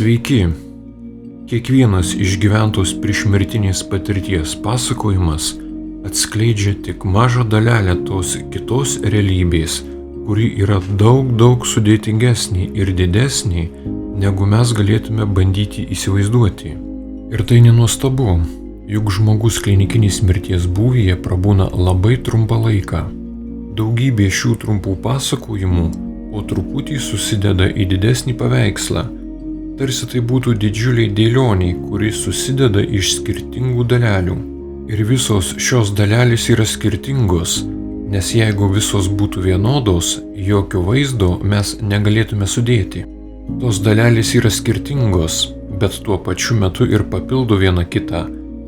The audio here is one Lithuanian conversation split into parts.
Sveiki! Kiekvienas išgyventos priešmirtinės patirties pasakojimas atskleidžia tik mažą dalelę tos kitos realybės, kuri yra daug sudėtingesnė ir didesnė, negu mes galėtume bandyti įsivaizduoti. Ir tai nenuostabu, juk žmogus klinikinės mirties būvyje prabūna labai trumpą laiką. Daugybė šių trumpų pasakojimų po truputį susideda į didesnį paveikslą, tarsi tai būtų didžiuliai dėlioniai, kuri susideda iš skirtingų dalelių. Ir visos šios dalelės yra skirtingos, nes jeigu visos būtų vienodos, jokio vaizdo mes negalėtume sudėti. Tos dalelės yra skirtingos, bet tuo pačiu metu ir papildo viena kitą,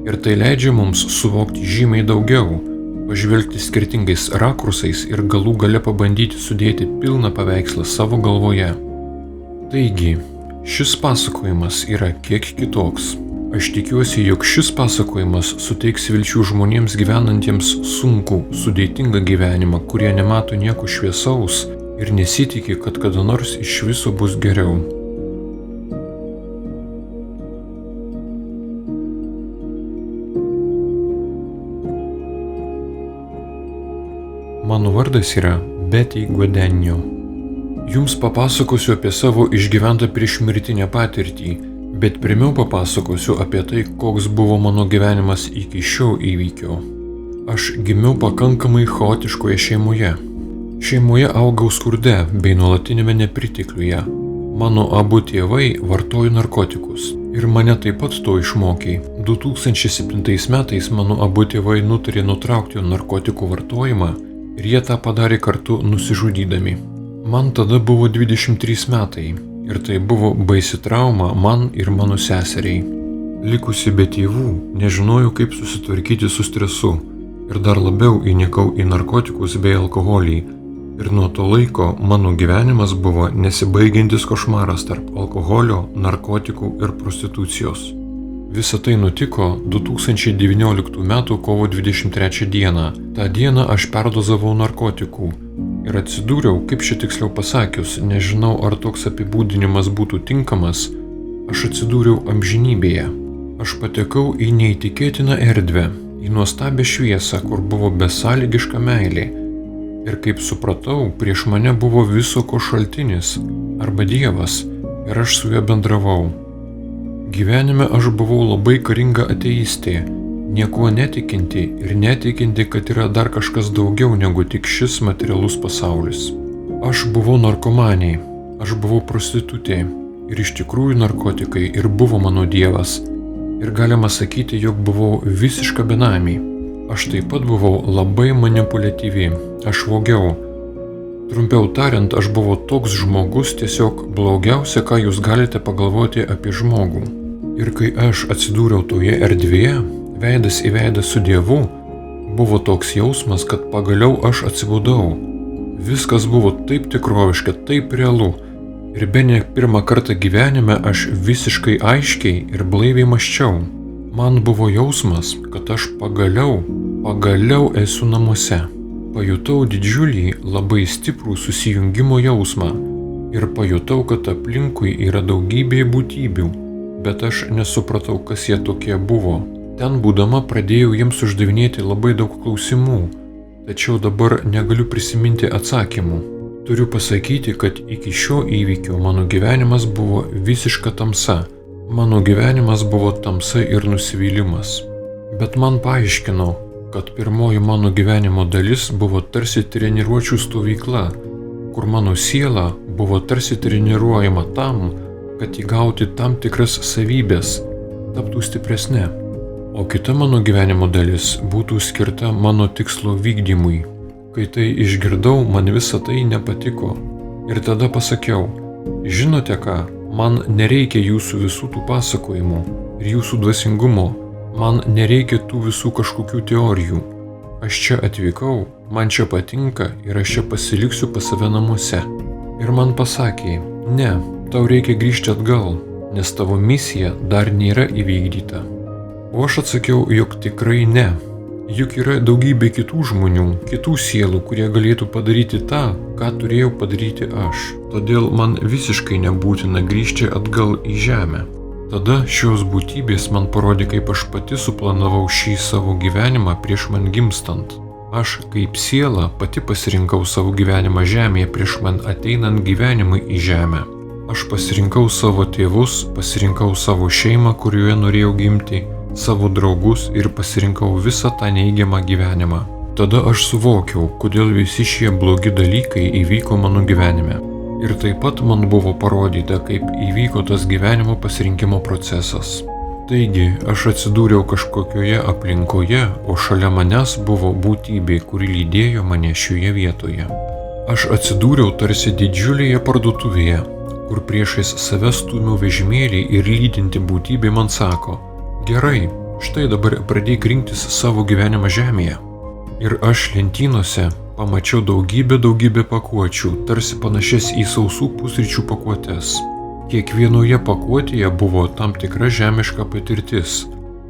ir tai leidžia mums suvokti žymiai daugiau, pažvelgti skirtingais rakursais ir galų gale pabandyti sudėti pilną paveikslą savo galvoje. Taigi, šis pasakojimas yra kiek kitoks. Aš tikiuosi, jog šis pasakojimas suteiks vilčių žmonėms gyvenantiems sunkų, sudėtingą gyvenimą, kurie nemato nieko šviesaus ir nesitiki, kad kada nors iš viso bus geriau. Mano vardas yra Betty Guadagno. Jums papasakosiu apie savo išgyventą priešmirtinę patirtį, bet pirmiau papasakosiu apie tai, koks buvo mano gyvenimas iki šio įvykio. Aš gimiau pakankamai chaotiškoje šeimoje. Šeimoje augau skurde bei nuolatinėme nepritekliuje. Mano abu tėvai vartojo narkotikus ir mane taip pat to išmokė. 2007 metais mano abu tėvai nutarė nutraukti narkotikų vartojimą ir jie tą padarė kartu nusižudydami. Man tada buvo 23 metai ir tai buvo baisi trauma man ir mano seseriai. Likusi be tėvų, nežinojau, kaip susitvarkyti su stresu ir dar labiau įnikau į narkotikus bei alkoholį. Ir nuo to laiko mano gyvenimas buvo nesibaigiantis košmaras tarp alkoholio, narkotikų ir prostitucijos. Visa tai nutiko 2019 m. kovo 23 d. Ta dieną aš perdozavau narkotikų ir atsidūriau, kaip čia tiksliau pasakius, nežinau ar toks apibūdinimas būtų tinkamas, aš atsidūriau amžinybėje. Aš patekau į neįtikėtiną erdvę, į nuostabią šviesą, kur buvo besąlygiška meilė. Ir kaip supratau, prieš mane buvo viso ko šaltinis, arba Dievas, ir aš su juo bendravau. Gyvenime aš buvau labai karinga ateistė, niekuo netikinti ir netikinti, kad yra dar kažkas daugiau negu tik šis materialus pasaulis. Aš buvau narkomanė, aš buvau prostitutė ir iš tikrųjų narkotikai ir buvo mano Dievas. Ir galima sakyti, jog buvau visiška benamė. Aš taip pat buvau labai manipuliatyvi, aš vogiau. Trumpiau tariant, aš buvau toks žmogus, tiesiog blogiausia, ką jūs galite pagalvoti apie žmogų. Ir kai aš atsidūriau toje erdvėje, veidas į veidą su Dievu, buvo toks jausmas, kad pagaliau aš atsibudau. Viskas buvo taip tikroviška, taip realu. Ir bene pirmą kartą gyvenime aš visiškai aiškiai ir blaiviai mąsčiau. Man buvo jausmas, kad aš pagaliau esu namuose. Pajutau didžiulį, labai stiprų susijungimo jausmą ir pajutau, kad aplinkui yra daugybė būtybių, bet aš nesupratau, kas jie tokie buvo. Ten būdama pradėjau jiems uždavinėti labai daug klausimų, tačiau dabar negaliu prisiminti atsakymų. Turiu pasakyti, kad iki šio įvykio mano gyvenimas buvo visiška tamsa. Mano gyvenimas buvo tamsa ir nusivylimas. Bet man paaiškino, kad pirmoji mano gyvenimo dalis buvo tarsi treniruočių stovykla, kur mano siela buvo tarsi treniruojama tam, kad įgauti tam tikras savybės, taptų stipresnė. O kita mano gyvenimo dalis būtų skirta mano tikslo vykdymui. Kai tai išgirdau, man visa tai nepatiko. Ir tada pasakiau, žinote ką, man nereikia jūsų visų tų pasakojimų ir jūsų dvasingumo. Man nereikia tų visų kažkokių teorijų. Aš čia atvykau, man čia patinka ir aš čia pasiliksiu pas save namuose. Ir man pasakė, ne, tau reikia grįžti atgal, nes tavo misija dar nėra įvykdyta. O aš atsakiau, jog tikrai ne. Juk yra daugybė kitų žmonių, kitų sielų, kurie galėtų padaryti tą, ką turėjau padaryti aš. Todėl man visiškai nebūtina grįžti atgal į žemę. Tada šios būtybės man parodė, kaip aš pati suplanavau šį savo gyvenimą prieš man gimstant. Aš kaip siela pati pasirinkau savo gyvenimą žemėje prieš man ateinant gyvenimui į žemę. Aš pasirinkau savo tėvus, pasirinkau savo šeimą, kurioje norėjau gimti, savo draugus ir pasirinkau visą tą neigiamą gyvenimą. Tada aš suvokiau, kodėl visi šie blogi dalykai įvyko mano gyvenime. Ir taip pat man buvo parodyta, kaip įvyko tas gyvenimo pasirinkimo procesas. Taigi, aš atsidūriau kažkokioje aplinkoje, o šalia manęs buvo būtybė, kuri lydėjo mane šioje vietoje. Aš atsidūriau tarsi didžiulėje parduotuvėje, kur priešais save stūmiau vežimėlį ir lydinti būtybė man sako: gerai, štai dabar pradėk rinktis savo gyvenimą žemėje. Ir aš lentynose pamačiau daugybę pakuočių, tarsi panašias į sausų pusryčių pakuotes. Kiekvienoje pakuotėje buvo tam tikra žemiška patirtis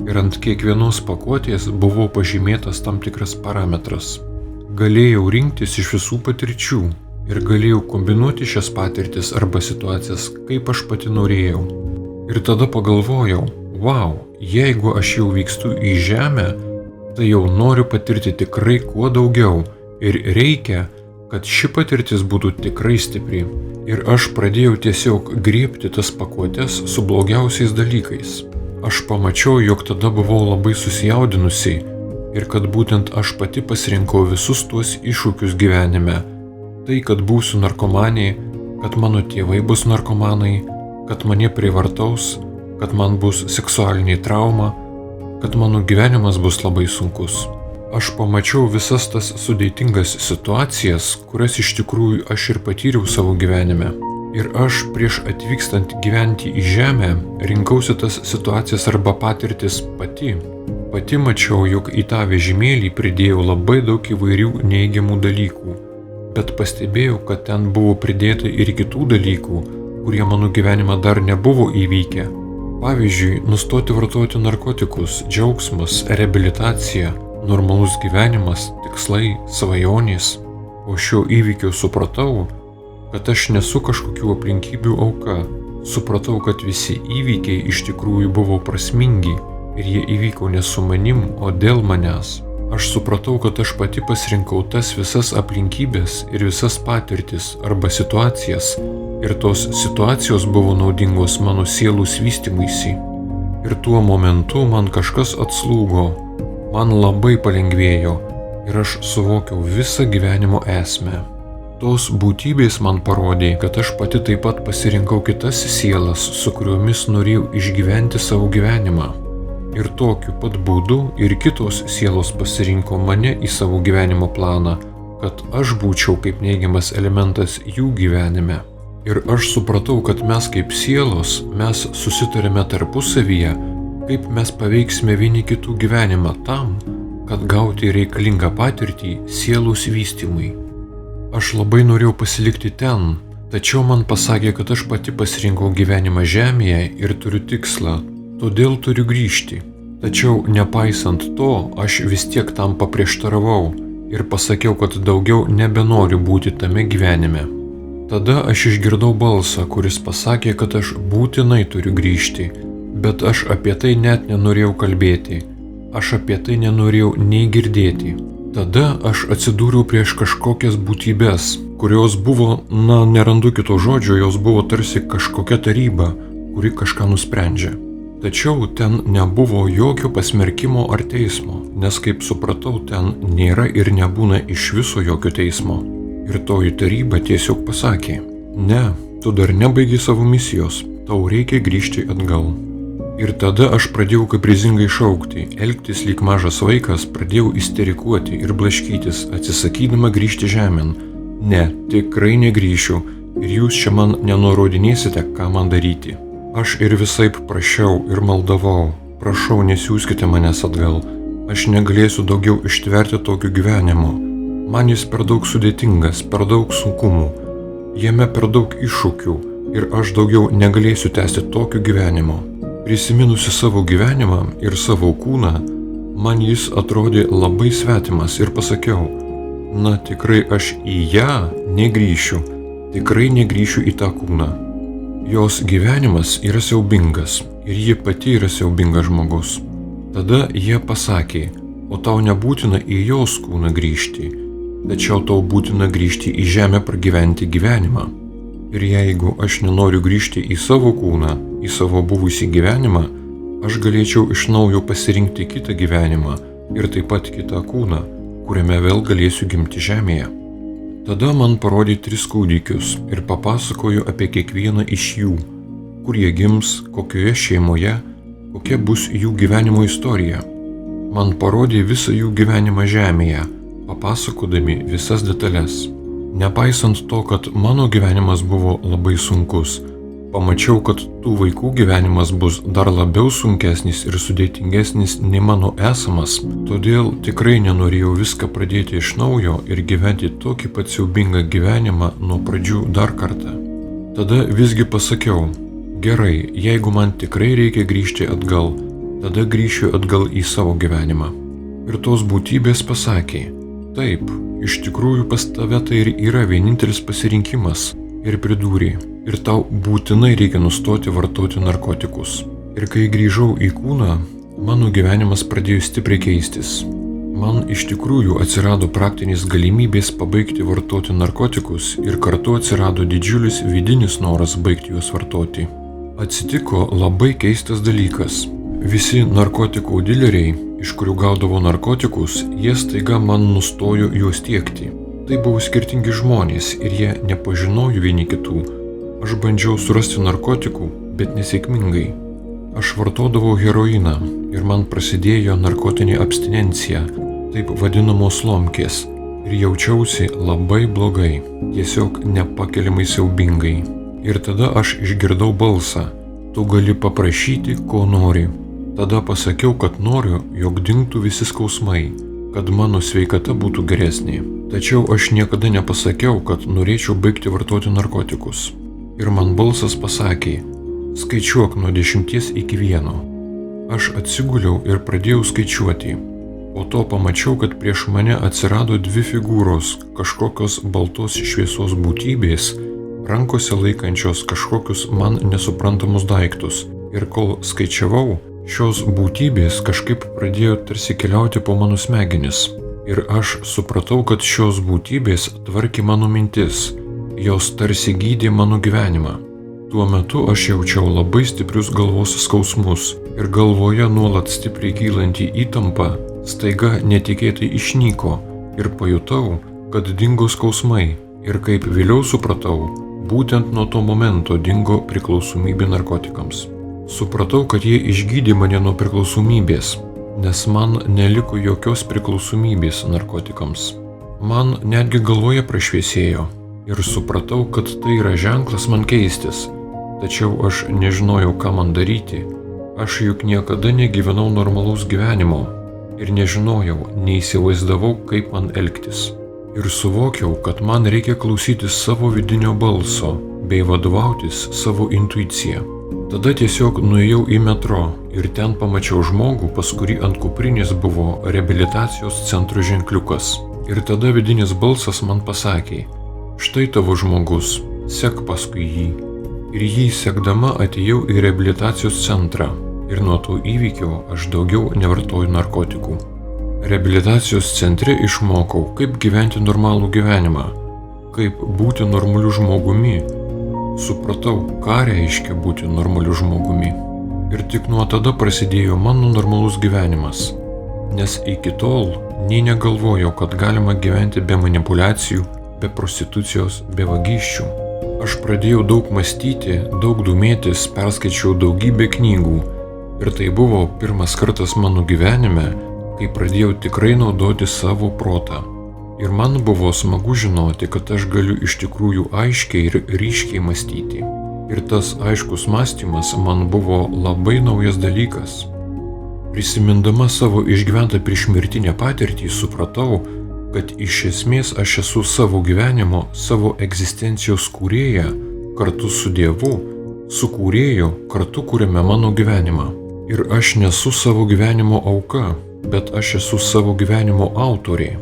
ir ant kiekvienos pakuotės buvo pažymėtas tam tikras parametras. Galėjau rinktis iš visų patirčių ir galėjau kombinuoti šias patirtis arba situacijas, kaip aš pati norėjau. Ir tada pagalvojau: wow, jeigu aš jau vykstu į žemę, tai jau noriu patirti tikrai kuo daugiau ir reikia, kad ši patirtis būtų tikrai stipri. Ir aš pradėjau tiesiog griebti tas pakuotes su blogiausiais dalykais. Aš pamačiau, jog tada buvau labai susijaudinusi ir kad būtent aš pati pasirinkau visus tuos iššūkius gyvenime. Tai, kad būsiu narkomanė, kad mano tėvai bus narkomanai, kad mane prievartaus, kad man bus seksualinė trauma, kad mano gyvenimas bus labai sunkus. Aš pamačiau visas tas sudėtingas situacijas, kurias iš tikrųjų aš ir patyriau savo gyvenime. Ir aš prieš atvykstant gyventi į žemę rinkausi tas situacijas arba patirtis pati. Pati mačiau, jog į tą vežimėlį pridėjau labai daug įvairių neigiamų dalykų, bet pastebėjau, kad ten buvo pridėta ir kitų dalykų, kurie mano gyvenimą dar nebuvo įvykę. Pavyzdžiui, nustoti vartoti narkotikus, džiaugsmas, reabilitacija, normalus gyvenimas, tikslai, svajonės. Po šio įvykio supratau, kad aš nesu kažkokių aplinkybių auka. Supratau, kad visi įvykiai iš tikrųjų buvo prasmingi ir jie įvyko ne su manim, o dėl manęs. Aš supratau, kad aš pati pasirinkau tas visas aplinkybės ir visas patirtis arba situacijas, ir tos situacijos buvo naudingos mano sielos vystymuisi. Ir tuo momentu man kažkas atslūgo. Man labai palengvėjo ir aš suvokiau visą gyvenimo esmę. Tos būtybės man parodė, kad aš pati taip pat pasirinkau kitas sielas, su kuriomis norėjau išgyventi savo gyvenimą. Ir tokiu pat būdu ir kitos sielos pasirinko mane į savo gyvenimo planą, kad aš būčiau kaip neigiamas elementas jų gyvenime. Ir aš supratau, kad mes kaip sielos, mes susitarėme tarpusavyje, kaip mes paveiksime vieni kitų gyvenimą tam, kad gauti reikalingą patirtį sielos vystymui. Aš labai norėjau pasilikti ten, tačiau man pasakė, kad aš pati pasirinkau gyvenimą žemėje ir turiu tikslą, todėl turiu grįžti. Tačiau nepaisant to, aš vis tiek tam paprieštaravau ir pasakiau, kad daugiau nebenoriu būti tame gyvenime. Tada aš išgirdau balsą, kuris pasakė, kad aš būtinai turiu grįžti. Bet aš apie tai net nenorėjau kalbėti, aš apie tai nenorėjau nei girdėti. Tada aš atsidūriau prieš kažkokias būtybės, kurios buvo, nerandu kito žodžio, jos buvo tarsi kažkokia taryba, kuri kažką nusprendžia. Tačiau ten nebuvo jokio pasmerkimo ar teismo, nes kaip supratau, ten nėra ir nebūna iš viso jokio teismo. Ir toji taryba tiesiog pasakė: ne, tu dar nebaigi savo misijos, tau reikia grįžti atgal. Ir tada aš pradėjau kaprizingai šaukti, elgtis lyg mažas vaikas, pradėjau isterikuoti ir blaškytis, atsisakydama grįžti žemėn. Ne, tikrai negrįšiu ir jūs čia man nenurodinėsite, ką man daryti. Aš ir visaip prašiau ir maldavau, prašau, nesiųskite manęs atgal, aš negalėsiu daugiau ištverti tokio gyvenimo. Man jis per daug sudėtingas, per daug sunkumų, jame per daug iššūkių ir aš daugiau negalėsiu tęsti tokio gyvenimo. Prisiminusi savo gyvenimą ir savo kūną, Man jis atrodė labai svetimas ir pasakiau, na tikrai aš į ją negrįšiu, tikrai negrįšiu į tą kūną. Jos gyvenimas yra siaubingas ir ji pati yra siaubingas žmogus. Tada jie pasakė, o tau nebūtina į jos kūną grįžti, tačiau tau būtina grįžti į žemę pragyventi gyvenimą. Ir jeigu aš nenoriu grįžti į savo kūną, į savo buvusį gyvenimą, aš galėčiau iš naujo pasirinkti kitą gyvenimą ir taip pat kitą kūną, kuriame vėl galėsiu gimti žemėje. Tada man parodė 3 kūdikius ir papasakojo apie kiekvieną iš jų, kur jie gims, kokioje šeimoje, kokia bus jų gyvenimo istorija. Man parodė visą jų gyvenimą žemėje, papasakodami visas detalės. Nepaisant to, kad mano gyvenimas buvo labai sunkus, pamačiau, kad tų vaikų gyvenimas bus dar labiau sunkesnis ir sudėtingesnis nei mano esamas, todėl tikrai nenorėjau viską pradėti iš naujo ir gyventi tokį pat siaubingą gyvenimą nuo pradžių dar kartą. Tada visgi pasakiau, gerai, jeigu man tikrai reikia grįžti atgal, tada grįšiu atgal į savo gyvenimą. Ir tos būtybės pasakė, taip, iš tikrųjų pas tave tai ir yra vienintelis pasirinkimas, ir pridūrė, ir tau būtinai reikia nustoti vartoti narkotikus. Ir kai grįžau į kūną, mano gyvenimas pradėjo stipriai keistis. Man iš tikrųjų atsirado praktinės galimybės pabaigti vartoti narkotikus ir kartu atsirado didžiulis vidinis noras baigti juos vartoti. Atsitiko labai keistas dalykas. Visi narkotikų dileriai, iš kurių gaudavo narkotikus, jie staiga man nustojo juos tiekti. Tai buvo skirtingi žmonės ir jie nepažinojo vieni kitų. Aš bandžiau surasti narkotikų, bet nesėkmingai. Aš vartodavau heroiną ir man prasidėjo narkotinė abstinencija, taip vadinamos lomkės, ir jaučiausi labai blogai, tiesiog nepakeliamai siaubingai. Ir tada aš išgirdau balsą, tu gali paprašyti, ko nori. Tada pasakiau, kad noriu, jog dingtų visi skausmai, kad mano sveikata būtų geresnė. Tačiau aš niekada nepasakiau, kad norėčiau baigti vartoti narkotikus. Ir man balsas pasakė, skaičiuok nuo 10 iki 1. Aš atsiguliau ir pradėjau skaičiuoti. Po to pamačiau, kad prieš mane atsirado 2 figūros, kažkokios baltos šviesos būtybės, rankose laikančios kažkokius man nesuprantamus daiktus. Ir kol skaičiavau, šios būtybės kažkaip pradėjo tarsi keliauti po mano smegenis. Ir aš supratau, kad šios būtybės tvarkė mano mintis, jos tarsi gydė mano gyvenimą. Tuo metu aš jaučiau labai stiprius galvos skausmus ir galvoje nuolat stipriai kylanti įtampa staiga netikėtai išnyko ir pajutau, kad dingo skausmai ir kaip vėliau supratau, būtent nuo to momento dingo priklausomybė narkotikams. Supratau, kad jie išgydė mane nuo priklausomybės, nes man neliko jokios priklausomybės narkotikams. Man netgi galvoje prašviesėjo ir supratau, kad tai yra ženklas man keistis, tačiau aš nežinojau, ką man daryti. Aš juk niekada negyvenau normalaus gyvenimo ir nežinojau, neįsivaizdavau, kaip man elgtis. Ir suvokiau, kad man reikia klausytis savo vidinio balso bei vadovautis savo intuicija. Tada tiesiog nuėjau į metro ir ten pamačiau žmogų, pas kurį ant kuprinės buvo reabilitacijos centro ženkliukas. Ir tada vidinis balsas man pasakė, štai tavo žmogus, sek paskui jį. Ir jį sekdama atėjau į reabilitacijos centrą ir nuo to įvykio aš daugiau nevartoju narkotikų. Reabilitacijos centre išmokau, kaip gyventi normalų gyvenimą, kaip būti normaliu žmogumi. Supratau, ką reiškia būti normaliu žmogumi. Ir tik nuo tada prasidėjo mano normalus gyvenimas, nes iki tol nei negalvojau, kad galima gyventi be manipulacijų, be prostitucijos, be vagysčių. Aš pradėjau daug mąstyti, daug domėtis, perskaičiau daugybę knygų ir tai buvo pirmas kartas mano gyvenime, kai pradėjau tikrai naudoti savo protą. Ir man buvo smagu žinoti, kad aš galiu iš tikrųjų aiškiai ir ryškiai mąstyti. Ir tas aiškus mąstymas man buvo labai naujas dalykas. Prisimindama savo išgyventą priešmirtinę patirtį, supratau, kad iš esmės aš esu savo gyvenimo, savo egzistencijos kūrėja, kartu su Dievu, su kūrėju, kartu kuriame mano gyvenimą. Ir aš nesu savo gyvenimo auka, bet aš esu savo gyvenimo autorė.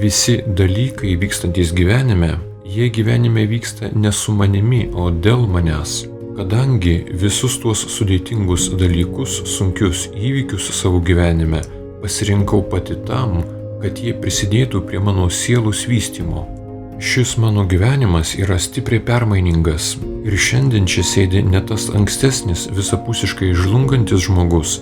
Visi dalykai vykstantys gyvenime, jie gyvenime vyksta ne su manimi, o dėl manęs. Kadangi visus tuos sudėtingus dalykus, sunkius įvykius savo gyvenime pasirinkau pati tam, kad jie prisidėtų prie mano sielos vystymo. Šis mano gyvenimas yra stipriai permainingas ir šiandien čia sėdi ne tas ankstesnis visapusiškai žlungantis žmogus.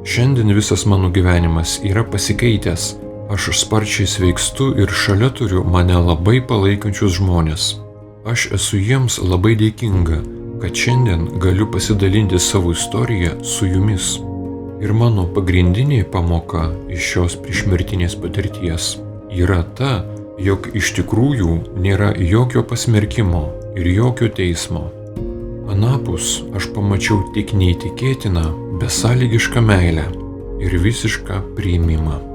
Šiandien visas mano gyvenimas yra pasikeitęs. Aš sparčiai sveikstu ir šalia turiu mane labai palaikančius žmonės. Aš esu jiems labai dėkinga, kad šiandien galiu pasidalinti savo istoriją su jumis. Ir mano pagrindinė pamoka iš šios priešmirtinės patirties yra ta, jog iš tikrųjų nėra jokio pasmerkimo ir jokio teismo. Anapus aš pamačiau tik neįtikėtiną, besąlygišką meilę ir visišką priėmimą.